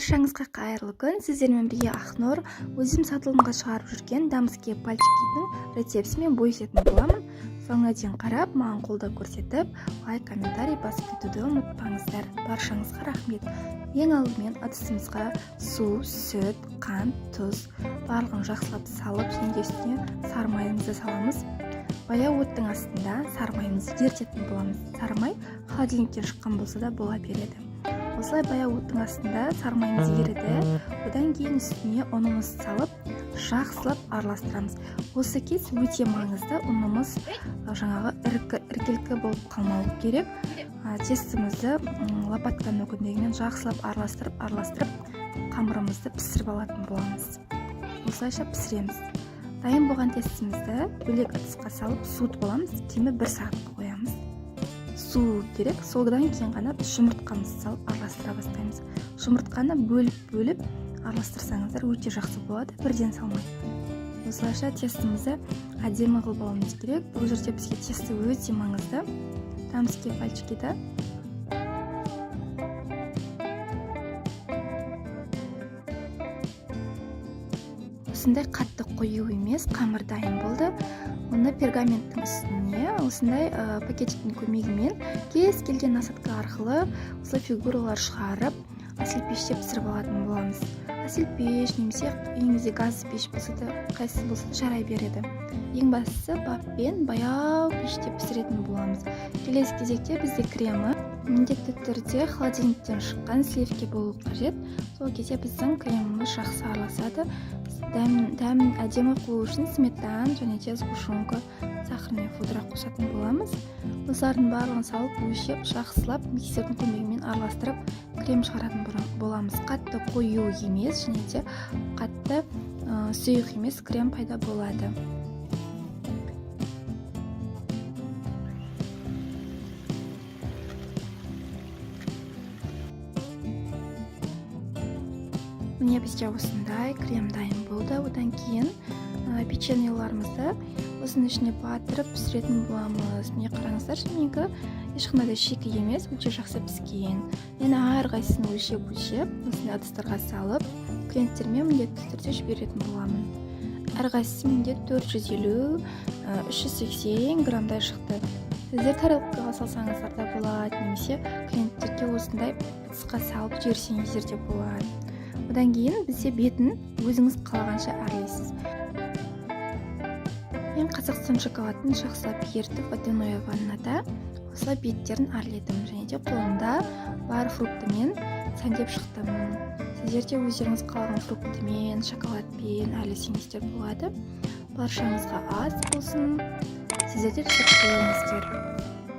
Баршаңызға қайырлы күн. Сіздермен бірге Ақнұр. Өзім сатылымға шығарып жүрген дамский пальчиктердің рецептісімен бөлісетін боламын. Соңына дейін қарап, маған қолдау көрсетіп, лайк, комментарий басып кетуді ұмытпаңыздар. Баршаңызға рахмет. Ең алдымен ыдысымызға су, сүт, қант, тұз барлығын жақсылап салып, және үстіне сары майымызды саламыз. Баяу оттың астында сары майымызды ерітетін боламыз. Сары май холодильниктен шыққан болса да бола береді. Осылай баяу оттың астында сары майымыз еріді. Одан кейін үстіне ұнымызды салып, жақсылап араластырамыз. Осы кез өте маңызды. Ұнымыз жаңағы іркілкі болып қалмауы керек. Тестімізді лопатканың көмегімен жақсылап араластырып, қамырымызды пісіріп алатын боламыз. Осылайша пісіреміз. Дайын болған тестімізді бөлек ыдысқа салып суытып аламыз. Кемі 1 сағатқа қоямыз. Су керек. Содан кейін ғана біз жұмыртқамызды салып араластыра бастаймыз. Жұмыртқаны бөліп араластырсаңыздар өте жақсы болады, бірден салмай. Осылайша тестімізді әдемі қылып алуымыз керек. Бұл жерде бізге тесті өте маңызды. Дамский пальчикиді осындай қатты қою емес, қамыр дайын болды. Оны пергаменттің үстіне осындай пакетиктің көмегімен кез келген насадка арқылы осылай фигуралар шығарып, асыл пеште пісіріп алатын боламыз. Асыл пеш немесе үйіңізде газ пеш болса да, қайсысы болса да жарай береді. Ең бастысы баппен баяу пеште пісіретін боламыз. Келесі кезекте бізде кремі міндетті түрде холодильниктен шыққан сливки болу қажет. Сол кезде біздің креміміз жақсы араласады. Дәмін әдемі қылу үшін сметана және де сгущенка, сахар мен пудра қосатын боламыз. Осылардың барлығын салып, өлшеп, жақсылап миксердің көмегімен араластырып, крем шығаратын боламыз. Қатты қою емес, және де қатты сұйық емес крем пайда болады. Міне бізде осындай крем дайын болды. Одан кейін печеньеларымызды осының ішіне батырып пісіретін боламыз. Міне қараңыздар, менікі ешқандай да шикі емес, өте жақсы піскен. Енді әрқайсысын өлшеп осындай ыдыстарға салып, клиенттермен міндетті түрде жіберетін боламын. Әрқайсысы менде 450-380 граммдай шықты. Сіздер тарелкаға салсаңыздар да болады, немесе клиенттерге осындай ыдысқа салып жіберсеңіздер де болады. Одан кейін бізде бетін өзіңіз қалағанша әрлейсіз. Мен Қазақстан шоколадын жақсылап ерітіп, водяное ваннада осылай беттерін әрледім, және де қолымда бар фруктымен сәндеп шықтым. Сіздерде өздеріңіз қалаған фруктымен, шоколадпен әрлесеңіздер болады. Баршаңызға ас болсын. Сіздерде рецепт қойыңыздар.